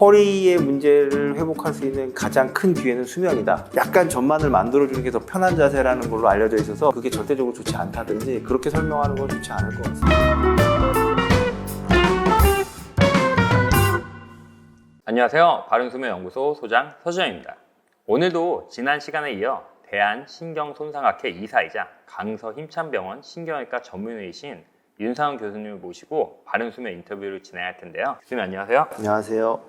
허리의 문제를 회복할 수 있는 가장 큰 기회는 수면이다. 약간 전만을 만들어주는 게 더 편한 자세라는 걸로 알려져 있어서 그게 절대적으로 좋지 않다든지 그렇게 설명하는 건 좋지 않을 것 같습니다. 안녕하세요. 바른수면연구소 소장 서주영입니다. 오늘도 지난 시간에 이어 대한신경손상학회 이사이자 강서힘찬병원 신경외과 전문의이신 윤상훈 교수님을 모시고 바른수면 인터뷰를 진행할 텐데요. 교수님 안녕하세요. 안녕하세요.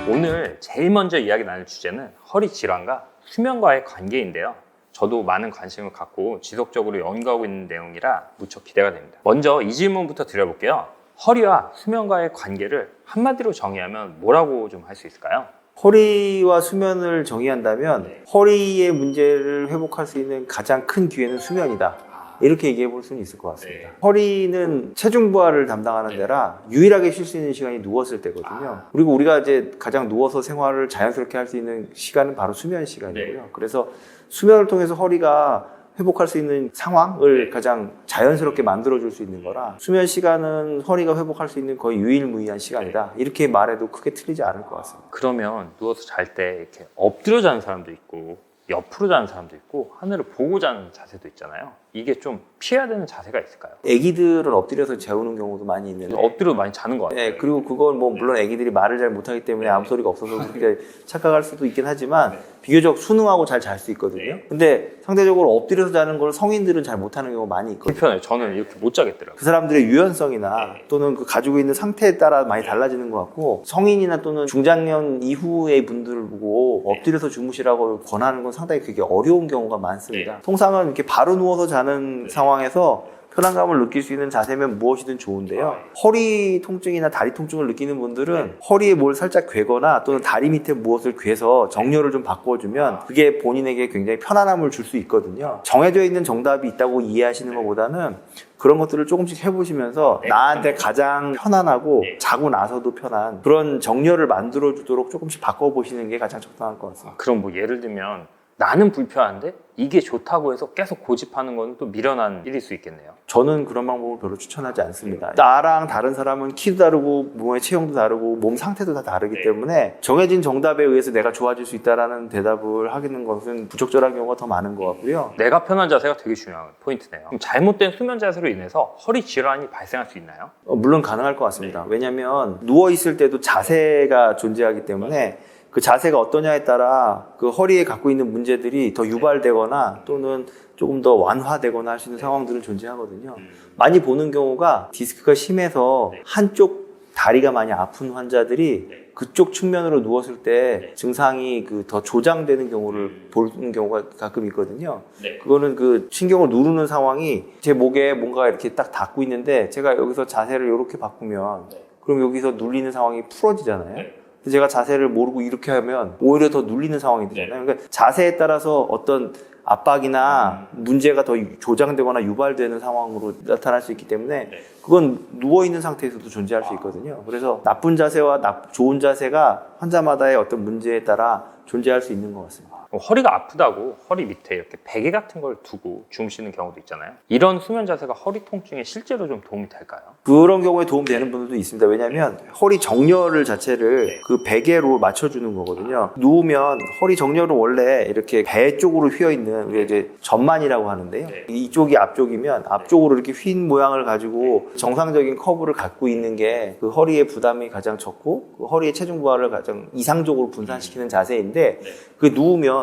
오늘 제일 먼저 이야기 나눌 주제는 허리 질환과 수면과의 관계인데요. 저도 많은 관심을 갖고 지속적으로 연구하고 있는 내용이라 무척 기대가 됩니다. 먼저 이 질문부터 드려볼게요. 허리와 수면과의 관계를 한마디로 정의하면 뭐라고 좀 할 수 있을까요? 허리와 수면을 정의한다면 허리의 문제를 회복할 수 있는 가장 큰 기회는 수면이다. 이렇게 얘기해 볼 수는 있을 것 같습니다. 허리는 체중 부하를 담당하는 데라 유일하게 쉴 수 있는 시간이 누웠을 때거든요. 그리고 우리가 이제 가장 누워서 생활을 자연스럽게 할 수 있는 시간은 바로 수면 시간이고요. 그래서 수면을 통해서 허리가 회복할 수 있는 상황을 가장 자연스럽게 만들어줄 수 있는 거라 수면 시간은 허리가 회복할 수 있는 거의 유일무이한 시간이다. 이렇게 말해도 크게 틀리지 않을 것 같습니다. 그러면 누워서 잘 때 이렇게 엎드려 자는 사람도 있고 옆으로 자는 사람도 있고 하늘을 보고 자는 자세도 있잖아요. 이게 좀 피해야 되는 자세가 있을까요? 애기들은 엎드려서 재우는 경우도 많이 있는데 엎드려 많이 자는 것 같아요. 네, 그리고 그건 뭐 물론 애기들이 말을 잘 못하기 때문에 아무 소리가 없어서 그렇게 착각할 수도 있긴 하지만 비교적 순응하고 잘 잘 수 있거든요. 근데 상대적으로 엎드려서 자는 걸 성인들은 잘 못하는 경우가 많이 있거든요. 불편해요. 저는 이렇게 못 자겠더라고요. 그 사람들의 유연성이나 또는 그 가지고 있는 상태에 따라 많이 달라지는 것 같고 성인이나 또는 중장년 이후의 분들을 보고 엎드려서 주무시라고 권하는 건 상당히 그게 어려운 경우가 많습니다. 통상은 이렇게 바로 누워서 자는 상황에서 편안감을 느낄 수 있는 자세면 무엇이든 좋은데요. 허리 통증이나 다리 통증을 느끼는 분들은 허리에 뭘 살짝 괴거나 또는 다리 밑에 무엇을 괴서 정렬을 좀 바꿔주면 그게 본인에게 굉장히 편안함을 줄 수 있거든요. 정해져 있는 정답이 있다고 이해하시는 것보다는 그런 것들을 조금씩 해보시면서 나한테 가장 편안하고 자고 나서도 편한 그런 정렬을 만들어주도록 조금씩 바꿔보시는 게 가장 적당할 것 같습니다. 그럼 뭐 예를 들면 나는 불편한데 이게 좋다고 해서 계속 고집하는 건 또 미련한 일일 수 있겠네요. 저는 그런 방법을 별로 추천하지 않습니다. 나랑 다른 사람은 키도 다르고 몸의 체형도 다르고 몸 상태도 다 다르기 때문에 정해진 정답에 의해서 내가 좋아질 수 있다는 대답을 하기는 것은 부적절한 경우가 더 많은 것 같고요. 내가 편한 자세가 되게 중요한 포인트네요. 그럼 잘못된 수면 자세로 인해서 허리 질환이 발생할 수 있나요? 물론 가능할 것 같습니다. 왜냐하면 누워있을 때도 자세가 존재하기 때문에 그 자세가 어떠냐에 따라 그 허리에 갖고 있는 문제들이 더 유발되거나 또는 조금 더 완화되거나 할 수 있는 상황들은 존재하거든요. 많이 보는 경우가 디스크가 심해서 한쪽 다리가 많이 아픈 환자들이 그쪽 측면으로 누웠을 때 증상이 그 더 조장되는 경우를 보는 경우가 가끔 있거든요. 그거는 그 신경을 누르는 상황이 제 목에 뭔가 이렇게 딱 닿고 있는데 제가 여기서 자세를 이렇게 바꾸면 그럼 여기서 눌리는 상황이 풀어지잖아요. 제가 자세를 모르고 이렇게 하면 오히려 더 눌리는 상황이 되잖아요. 그러니까 자세에 따라서 어떤 압박이나 문제가 더 조장되거나 유발되는 상황으로 나타날 수 있기 때문에 그건 누워있는 상태에서도 존재할 수 있거든요. 그래서 나쁜 자세와 좋은 자세가 환자마다의 어떤 문제에 따라 존재할 수 있는 것 같습니다. 허리가 아프다고 허리 밑에 이렇게 베개 같은 걸 두고 주무시는 경우도 있잖아요. 이런 수면 자세가 허리 통증에 실제로 좀 도움이 될까요? 그런 경우에 도움되는 분들도 있습니다. 왜냐하면 허리 정렬을 자체를 그 베개로 맞춰주는 거거든요. 누우면 허리 정렬은 원래 이렇게 배 쪽으로 휘어있는 우리가 이제 전만이라고 하는데요. 이쪽이 앞쪽이면 앞쪽으로 이렇게 휜 모양을 가지고 정상적인 커브를 갖고 있는 게 그 허리의 부담이 가장 적고 그 허리의 체중 부하를 가장 이상적으로 분산시키는 자세인데 그 누우면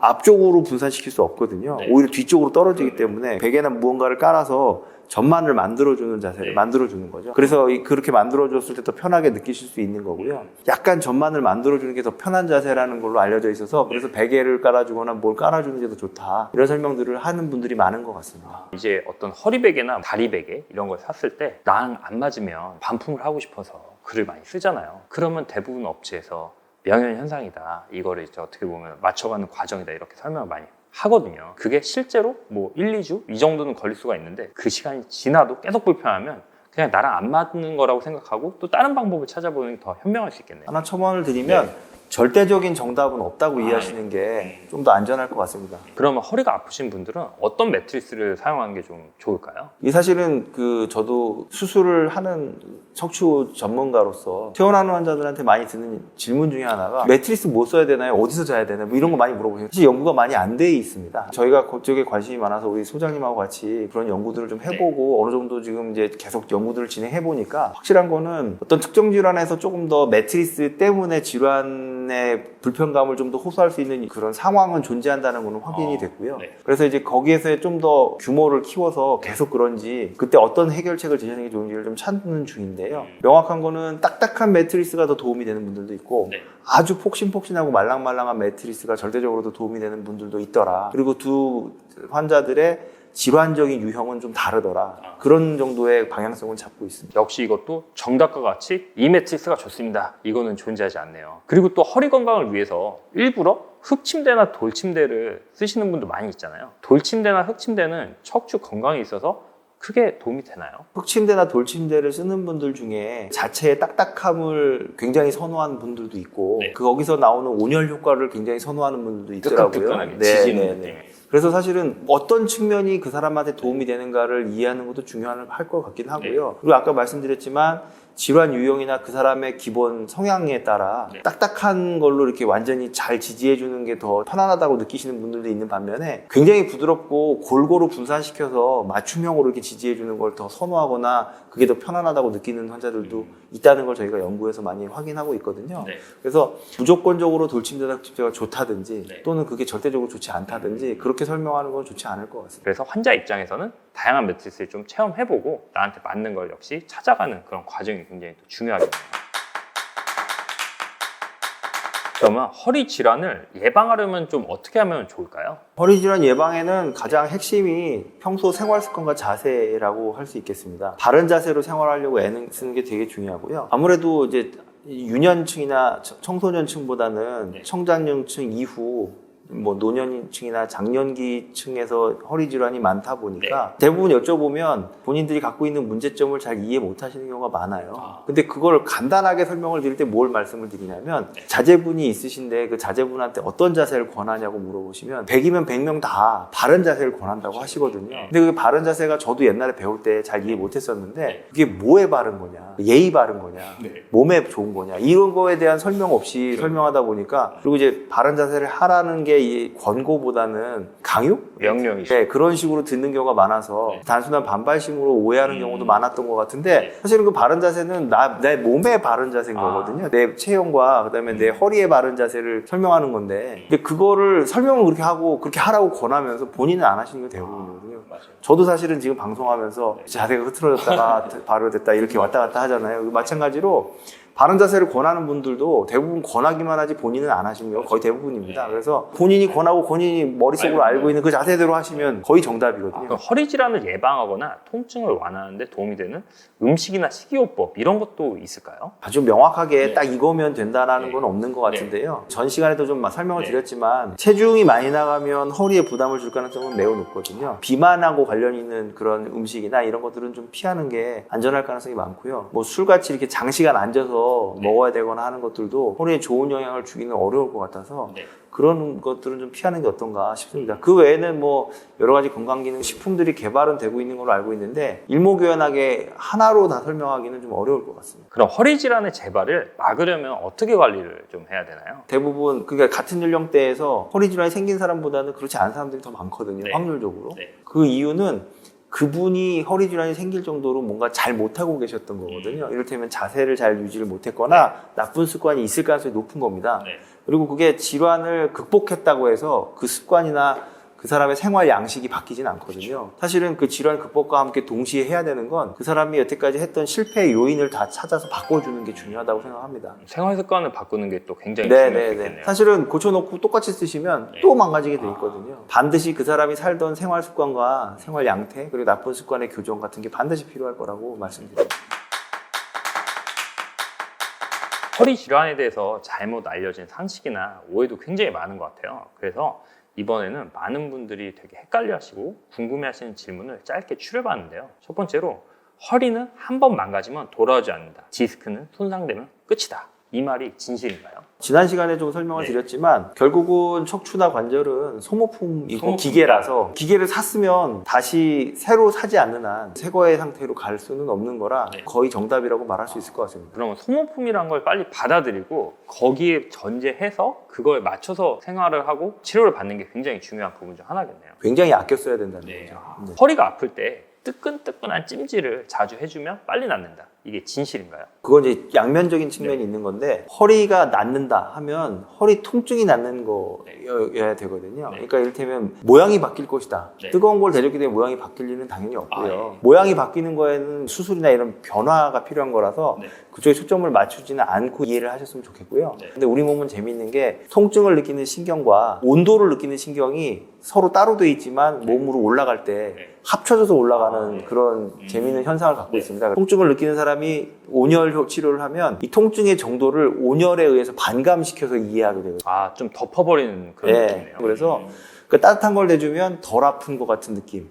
앞쪽으로 분산시킬 수 없거든요. 오히려 뒤쪽으로 떨어지기 때문에 베개나 무언가를 깔아서 전만을 만들어주는 자세를 만들어주는 거죠. 그래서 그렇게 만들어줬을 때 더 편하게 느끼실 수 있는 거고요. 약간 전만을 만들어주는 게 더 편한 자세라는 걸로 알려져 있어서 그래서 베개를 깔아주거나 뭘 깔아주는 게 더 좋다. 이런 설명들을 하는 분들이 많은 것 같습니다. 이제 어떤 허리 베개나 다리 베개 이런 걸 샀을 때 나랑 안 맞으면 반품을 하고 싶어서 글을 많이 쓰잖아요. 그러면 대부분 업체에서 명현현상이다. 이거를 이제 어떻게 보면 맞춰가는 과정이다. 이렇게 설명을 많이 하거든요. 그게 실제로 뭐 1, 2주 이 정도는 걸릴 수가 있는데 그 시간이 지나도 계속 불편하면 그냥 나랑 안 맞는 거라고 생각하고 또 다른 방법을 찾아보는 게 더 현명할 수 있겠네요. 하나 첨언을 드리면 절대적인 정답은 없다고 이해하시는 게 좀 더 안전할 것 같습니다. 그러면 허리가 아프신 분들은 어떤 매트리스를 사용하는 게 좀 좋을까요? 이 사실은 저도 수술을 하는 척추 전문가로서 퇴원하는 환자들한테 많이 듣는 질문 중에 하나가 매트리스 뭐 써야 되나요? 어디서 자야 되나요? 뭐 이런 거 많이 물어보세요. 사실 연구가 많이 안 돼 있습니다. 저희가 그쪽에 관심이 많아서 우리 소장님하고 같이 그런 연구들을 좀 해보고 어느 정도 지금 이제 계속 연구들을 진행해 보니까 확실한 거는 어떤 특정 질환에서 조금 더 매트리스 때문에 질환의 불편감을 좀 더 호소할 수 있는 그런 상황은 존재한다는 거는 확인이 됐고요. 그래서 이제 거기에서 좀 더 규모를 키워서 계속 그런지 그때 어떤 해결책을 제시하는 게 좋은지를 좀 찾는 중인데요. 명확한 거는 딱딱한 매트리스가 더 도움이 되는 분들도 있고 아주 폭신폭신하고 말랑말랑한 매트리스가 절대적으로도 도움이 되는 분들도 있더라. 그리고 두 환자들의 질환적인 유형은 좀 다르더라. 그런 정도의 방향성을 잡고 있습니다. 역시 이것도 정답과 같이 이 매트리스가 좋습니다. 이거는 존재하지 않네요. 그리고 또 허리 건강을 위해서 일부러 흑침대나 돌침대를 쓰시는 분도 많이 있잖아요. 돌침대나 흑침대는 척추 건강에 있어서 크게 도움이 되나요? 흑침대나 돌침대를 쓰는 분들 중에 자체의 딱딱함을 굉장히 선호하는 분들도 있고 거기서 나오는 온열 효과를 굉장히 선호하는 분들도 있더라고요. 뜨끈뜨끈하게 지지는 느낌. 그래서 사실은 어떤 측면이 그 사람한테 도움이 되는가를 이해하는 것도 중요할 것 같긴 하고요. 그리고 아까 말씀드렸지만 질환 유형이나 그 사람의 기본 성향에 따라 딱딱한 걸로 이렇게 완전히 잘 지지해 주는 게 더 편안하다고 느끼시는 분들도 있는 반면에 굉장히 부드럽고 골고루 분산시켜서 맞춤형으로 이렇게 지지해 주는 걸 더 선호하거나 그게 더 편안하다고 느끼는 환자들도 있다는 걸 저희가 연구에서 많이 확인하고 있거든요. 그래서 무조건적으로 돌침대나 흑침대가 좋다든지 또는 그게 절대적으로 좋지 않다든지 그렇게 설명하는 건 좋지 않을 것 같습니다. 그래서 환자 입장에서는 다양한 매트리스를 좀 체험해보고 나한테 맞는 걸 역시 찾아가는 그런 과정이 굉장히 또 중요하겠네요. 그러면 허리 질환을 예방하려면 좀 어떻게 하면 좋을까요? 허리 질환 예방에는 가장 핵심이 평소 생활 습관과 자세라고 할 수 있겠습니다. 바른 자세로 생활하려고 애는 쓰는 게 되게 중요하고요. 아무래도 이제 유년층이나 청소년층보다는 청장년층 이후 뭐 노년층이나 장년기층에서 허리 질환이 많다 보니까 대부분 여쭤보면 본인들이 갖고 있는 문제점을 잘 이해 못 하시는 경우가 많아요. 근데 그걸 간단하게 설명을 드릴 때 뭘 말씀을 드리냐면 자제분이 있으신데 그 자제분한테 어떤 자세를 권하냐고 물어보시면 100이면 100명 다 바른 자세를 권한다고 하시거든요. 근데 그 바른 자세가 저도 옛날에 배울 때 잘 이해 못 했었는데 그게 뭐에 바른 거냐, 예의 바른 거냐, 몸에 좋은 거냐 이런 거에 대한 설명 없이 설명하다 보니까 그리고 이제 바른 자세를 하라는 게 이 권고보다는 강요? 명령이죠. 네, 그런 식으로 듣는 경우가 많아서 단순한 반발심으로 오해하는 경우도 많았던 것 같은데 사실은 그 바른 자세는 내 몸의 바른 자세인 거거든요. 내 체형과 그다음에 내 허리의 바른 자세를 설명하는 건데 근데 그거를 설명을 그렇게 하고 그렇게 하라고 권하면서 본인은 안 하시는 게 대부분이거든요. 저도 사실은 지금 방송하면서 자세가 흐트러졌다가 바로 됐다 이렇게 왔다 갔다 하잖아요. 마찬가지로 바른 자세를 권하는 분들도 대부분 권하기만 하지 본인은 안 하시는 경우가 거의 대부분입니다. 그래서 본인이 권하고 본인이 머릿속으로 알고 있는 그 자세대로 하시면 거의 정답이거든요. 그럼 허리 질환을 예방하거나 통증을 완화하는 데 도움이 되는 음식이나 식이요법 이런 것도 있을까요? 아주 명확하게 딱 이거면 된다는 건 없는 것 같은데요. 전 시간에도 좀 설명을 드렸지만 체중이 많이 나가면 허리에 부담을 줄 가능성은 매우 높거든요. 비만하고 관련 있는 그런 음식이나 이런 것들은 좀 피하는 게 안전할 가능성이 많고요. 뭐 술같이 이렇게 장시간 앉아서 먹어야 되거나 하는 것들도 허리에 좋은 영향을 주기는 어려울 것 같아서 그런 것들은 좀 피하는 게 어떤가 싶습니다. 그 외에는 뭐 여러 가지 건강기능 식품들이 개발은 되고 있는 걸로 알고 있는데 일목요연하게 하나로 다 설명하기는 좀 어려울 것 같습니다. 그럼 허리 질환의 재발을 막으려면 어떻게 관리를 좀 해야 되나요? 대부분 그러니까 같은 연령대에서 허리 질환이 생긴 사람보다는 그렇지 않은 사람들이 더 많거든요. 확률적으로. 그 이유는 그분이 허리 질환이 생길 정도로 뭔가 잘 못하고 계셨던 거거든요. 이를테면 자세를 잘 유지를 못했거나 나쁜 습관이 있을 가능성이 높은 겁니다. 그리고 그게 질환을 극복했다고 해서 그 습관이나 그 사람의 생활 양식이 바뀌진 않거든요. 사실은 그 질환 극복과 함께 동시에 해야 되는 건 그 사람이 여태까지 했던 실패의 요인을 다 찾아서 바꿔주는 게 중요하다고 생각합니다. 생활 습관을 바꾸는 게 또 굉장히 중요하겠네요. 사실은 고쳐놓고 똑같이 쓰시면 또 망가지게 돼 있거든요. 반드시 그 사람이 살던 생활 습관과 생활 양태 그리고 나쁜 습관의 교정 같은 게 반드시 필요할 거라고 말씀드립니다. 허리 질환에 대해서 잘못 알려진 상식이나 오해도 굉장히 많은 것 같아요. 그래서 이번에는 많은 분들이 되게 헷갈려하시고 궁금해하시는 질문을 짧게 추려봤는데요. 첫 번째로 허리는 한 번 망가지면 돌아오지 않는다. 디스크는 손상되면 끝이다. 이 말이 진실인가요? 지난 시간에 좀 설명을 네. 드렸지만 결국은 척추나 관절은 소모품이고 소모품. 기계라서 기계를 샀으면 다시 새로 사지 않는 한 새 거의 상태로 갈 수는 없는 거라 네. 거의 정답이라고 말할 수 있을 것 같습니다. 그러면 소모품이란 걸 빨리 받아들이고 거기에 전제해서 그거에 맞춰서 생활을 하고 치료를 받는 게 굉장히 중요한 부분 중 하나겠네요. 굉장히 아껴 써야 된다는 네. 거죠. 네. 허리가 아플 때 뜨끈뜨끈한 찜질을 자주 해주면 빨리 낫는다. 이게 진실인가요? 그건 이제 양면적인 측면이 있는 건데 허리가 낫는다 하면 허리 통증이 낫는 거여야 되거든요. 네. 그러니까 이를테면 모양이 바뀔 것이다. 네. 뜨거운 걸 대줬기 때문에 모양이 바뀔 일은 당연히 없고요. 아, 예. 모양이 바뀌는 거에는 수술이나 이런 변화가 필요한 거라서 네. 그쪽에 초점을 맞추지는 않고 이해를 하셨으면 좋겠고요. 네. 근데 우리 몸은 재미있는 게 통증을 느끼는 신경과 온도를 느끼는 신경이 서로 따로 돼 있지만 몸으로 올라갈 때 네. 합쳐져서 올라가는 아, 네. 그런 재미있는 현상을 갖고 네. 있습니다. 통증을 느끼는 사람이 온열 치료를 하면 이 통증의 정도를 온열에 의해서 반감시켜서 이해하게 되거든요. 아, 좀 덮어버리는 그런 네. 느낌이네요. 그래서 그 따뜻한 걸 내주면 덜 아픈 것 같은 느낌이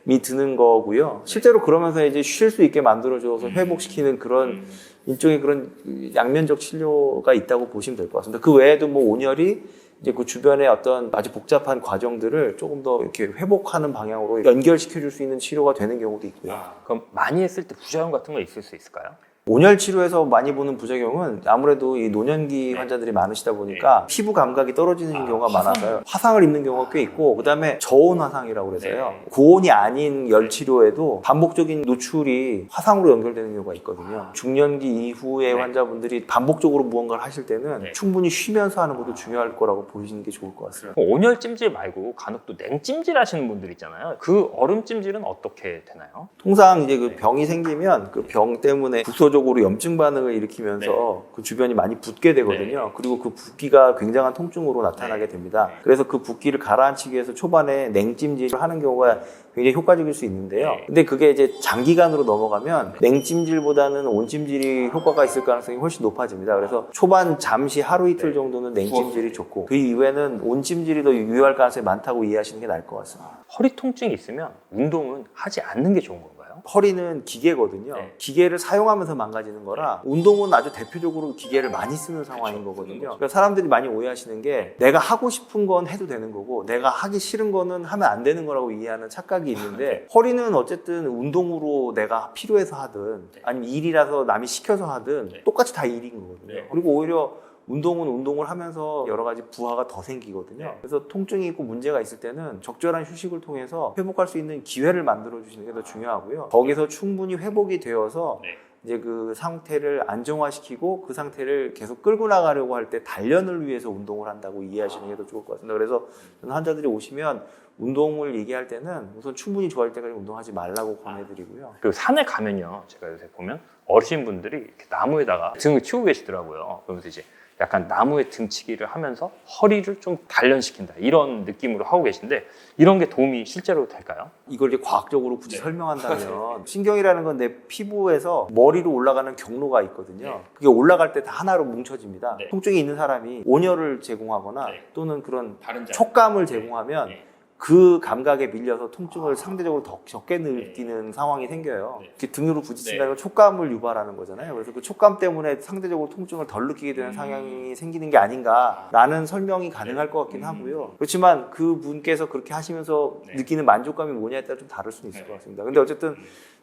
네. 드는 거고요. 실제로 그러면서 이제 쉴 수 있게 만들어줘서 회복시키는 그런 일종의 그런 양면적 치료가 있다고 보시면 될 것 같습니다. 그 외에도 뭐 온열이 이제 그 주변의 어떤 아주 복잡한 과정들을 조금 더 이렇게 회복하는 방향으로 연결시켜 줄 수 있는 치료가 되는 경우도 있고요. 그럼 많이 했을 때 부작용 같은 거 있을 수 있을까요? 온열 치료에서 많이 보는 부작용은 아무래도 이 노년기 네. 환자들이 많으시다 보니까 피부 감각이 떨어지는 경우가 화상. 많아서요. 화상을 입는 경우가 꽤 있고 그다음에 저온 화상이라고 그래서요. 네. 고온이 아닌 열 치료에도 반복적인 노출이 화상으로 연결되는 경우가 있거든요. 중년기 이후의 네. 환자분들이 반복적으로 무언가를 하실 때는 네. 충분히 쉬면서 하는 것도 중요할 거라고 보시는 게 좋을 것 같습니다. 온열 찜질 말고 간혹 또 냉찜질 하시는 분들 있잖아요. 그 얼음 찜질은 어떻게 되나요? 통상 이제 그 병이 생기면 그 병 때문에 국소적으로 염증 반응을 일으키면서 그 주변이 많이 붓게 되거든요. 그리고 그 붓기가 굉장한 통증으로 나타나게 됩니다. 그래서 그 붓기를 가라앉히기 위해서 초반에 냉찜질을 하는 경우가 굉장히 효과적일 수 있는데요. 근데 그게 이제 장기간으로 넘어가면 냉찜질보다는 온찜질이 효과가 있을 가능성이 훨씬 높아집니다. 그래서 초반 잠시 하루 이틀 정도는 냉찜질이 좋고 그 이후에는 온찜질이 더 유효할 가능성이 많다고 이해하시는 게 나을 것 같습니다. 허리 통증이 있으면 운동은 하지 않는 게 좋은 건가요? 허리는 기계거든요. 네. 기계를 사용하면서 망가지는 거라 운동은 아주 대표적으로 기계를 많이 쓰는 상황인 거거든요. 그러니까 사람들이 많이 오해하시는 게 내가 하고 싶은 건 해도 되는 거고 내가 하기 싫은 거는 하면 안 되는 거라고 이해하는 착각이 있는데 허리는 어쨌든 운동으로 내가 필요해서 하든 아니면 일이라서 남이 시켜서 하든 똑같이 다 일인 거거든요. 네. 그리고 오히려 운동은 운동을 하면서 여러 가지 부하가 더 생기거든요. 네. 그래서 통증이 있고 문제가 있을 때는 적절한 휴식을 통해서 회복할 수 있는 기회를 만들어 주시는 게 더 중요하고요. 거기서 충분히 회복이 되어서 네. 이제 그 상태를 안정화시키고 그 상태를 계속 끌고 나가려고 할 때 단련을 위해서 운동을 한다고 이해하시는 게 더 좋을 것 같습니다. 그래서 저는 환자들이 오시면 운동을 얘기할 때는 우선 충분히 좋아할 때까지 운동하지 말라고 권해드리고요. 그리고 산에 가면요, 제가 요새 보면 어르신분들이 이렇게 나무에다가 등을 치고 계시더라고요. 그러면서 이제 약간 나무에 등치기를 하면서 허리를 좀 단련시킨다 이런 느낌으로 하고 계신데 이런 게 도움이 실제로 될까요? 이걸 이제 과학적으로 굳이 설명한다면 신경이라는 건 내 피부에서 머리로 올라가는 경로가 있거든요. 그게 올라갈 때 다 하나로 뭉쳐집니다. 통증이 있는 사람이 온열을 제공하거나 또는 그런 촉감을 제공하면 그 감각에 밀려서 통증을 상대적으로 더 적게 느끼는 상황이 생겨요. 이렇게 등으로 부딪힌다는 건 촉감을 유발하는 거잖아요. 그래서 그 촉감 때문에 상대적으로 통증을 덜 느끼게 되는 상황이 생기는 게 아닌가라는 설명이 가능할 것 같긴 하고요. 그렇지만 그 분께서 그렇게 하시면서 느끼는 만족감이 뭐냐에 따라 좀 다를 수는 있을 것 같습니다. 근데 어쨌든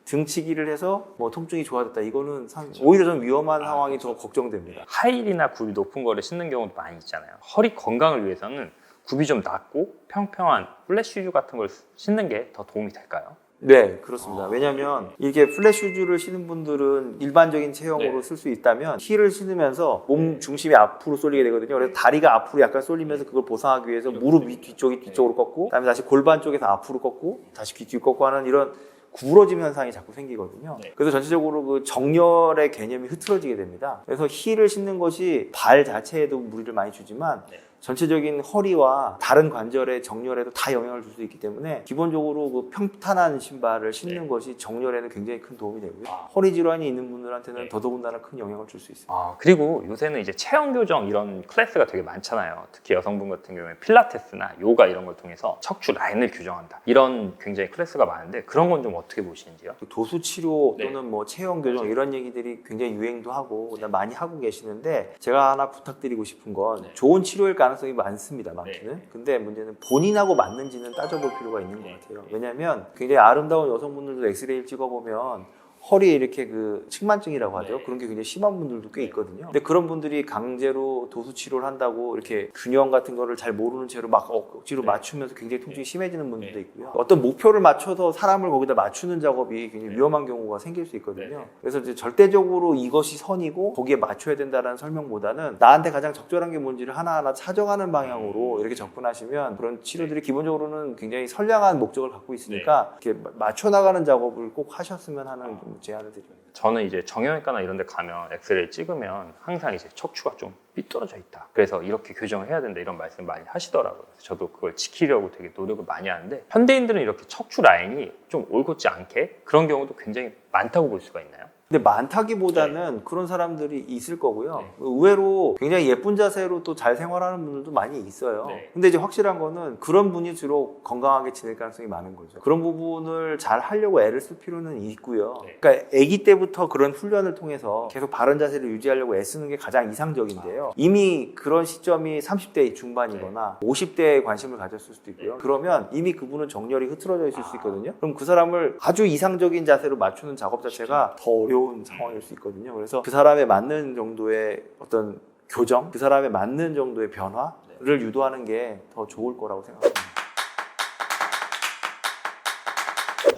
등치기를 해서 뭐 통증이 좋아졌다 이거는 오히려 좀 위험한 상황이 더 걱정됩니다. 하이힐이나 굽이 높은 거를 신는 경우도 많이 있잖아요. 허리 건강을 위해서는 굽이 좀 낮고 평평한 플랫 슈즈 같은 걸 신는 게 더 도움이 될까요? 네, 그렇습니다. 왜냐하면 이게 플랫 슈즈를 신는 분들은 일반적인 체형으로 쓸 수 있다면 힐을 신으면서 몸 중심이 앞으로 쏠리게 되거든요. 그래서 다리가 앞으로 약간 쏠리면서 그걸 보상하기 위해서 무릎 뒤쪽이 뒤쪽으로 꺾고 그다음에 다시 골반 쪽에서 앞으로 꺾고 다시 귀 뒤 꺾고 하는 이런 구부러짐 현상이 자꾸 생기거든요. 그래서 전체적으로 그 정렬의 개념이 흐트러지게 됩니다. 그래서 힐을 신는 것이 발 자체에도 무리를 많이 주지만 전체적인 허리와 다른 관절의 정렬에도 다 영향을 줄 수 있기 때문에 기본적으로 그 평탄한 신발을 신는 것이 정렬에는 굉장히 큰 도움이 되고요. 허리 질환이 있는 분들한테는 더더군다나 큰 영향을 줄 수 있어요. 그리고 요새는 이제 체형 교정 이런 클래스가 되게 많잖아요. 특히 여성분 같은 경우에 필라테스나 요가 이런 걸 통해서 척추 라인을 교정한다. 이런 굉장히 클래스가 많은데 그런 건 좀 어떻게 보시는지요? 도수 치료 네. 또는 뭐 체형 교정 이런 얘기들이 굉장히 유행도 하고 많이 하고 계시는데 제가 하나 부탁드리고 싶은 건 좋은 치료일 가능성이 많습니다. 많기는. 근데 문제는 본인하고 맞는지는 따져볼 필요가 있는 것 같아요. 왜냐하면 굉장히 아름다운 여성분들도 엑스레이를 찍어보면 허리에 이렇게 그 측만증이라고 하죠. 그런 게 굉장히 심한 분들도 꽤 있거든요. 근데 그런 분들이 강제로 도수 치료를 한다고 이렇게 균형 같은 거를 잘 모르는 채로 막 억지로 맞추면서 굉장히 통증이 심해지는 분들도 있고요. 어떤 목표를 맞춰서 사람을 거기다 맞추는 작업이 굉장히 위험한 경우가 생길 수 있거든요. 그래서 이제 절대적으로 이것이 선이고 거기에 맞춰야 된다는 설명보다는 나한테 가장 적절한 게 뭔지를 하나하나 찾아가는 방향으로 이렇게 접근하시면 그런 치료들이 기본적으로는 굉장히 선량한 목적을 갖고 있으니까 이렇게 맞춰 나가는 작업을 꼭 하셨으면 하는 제안을 드려요. 저는 이제 정형외과나 이런 데 가면 엑스레이 찍으면 항상 이제 척추가 좀 삐뚤어져 있다. 그래서 이렇게 교정을 해야 된다 이런 말씀 많이 하시더라고요. 그래서 저도 그걸 지키려고 되게 노력을 많이 하는데 현대인들은 이렇게 척추 라인이 좀 올곧지 않게 그런 경우도 굉장히 많다고 볼 수가 있나요? 근데 많다기보다는 그런 사람들이 있을 거고요. 의외로 굉장히 예쁜 자세로 또 잘 생활하는 분들도 많이 있어요. 근데 이제 확실한 거는 그런 분이 주로 건강하게 지낼 가능성이 많은 거죠. 그런 부분을 잘 하려고 애를 쓸 필요는 있고요. 그러니까 아기 때부터 그런 훈련을 통해서 계속 바른 자세를 유지하려고 애쓰는 게 가장 이상적인데요. 이미 그런 시점이 30대 중반이거나 50대에 관심을 가졌을 수도 있고요. 그러면 이미 그분은 정렬이 흐트러져 있을 수 있거든요. 그럼 그 사람을 아주 이상적인 자세로 맞추는 작업 자체가 더 어려운 상황일 수 있거든요. 그래서 그 사람에 맞는 정도의 어떤 교정, 그 사람에 맞는 정도의 변화를 유도하는 게 더 좋을 거라고 생각합니다.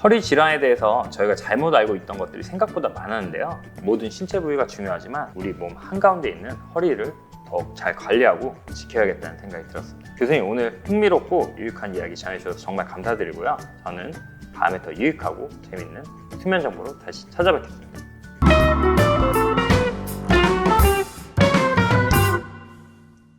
허리 질환에 대해서 저희가 잘못 알고 있던 것들이 생각보다 많았는데요. 모든 신체 부위가 중요하지만 우리 몸 한가운데 있는 허리를 더욱 잘 관리하고 지켜야겠다는 생각이 들었습니다. 교수님 오늘 흥미롭고 유익한 이야기 전해주셔서 정말 감사드리고요. 저는 다음에 더 유익하고 재밌는 수면 정보로 다시 찾아뵙겠습니다.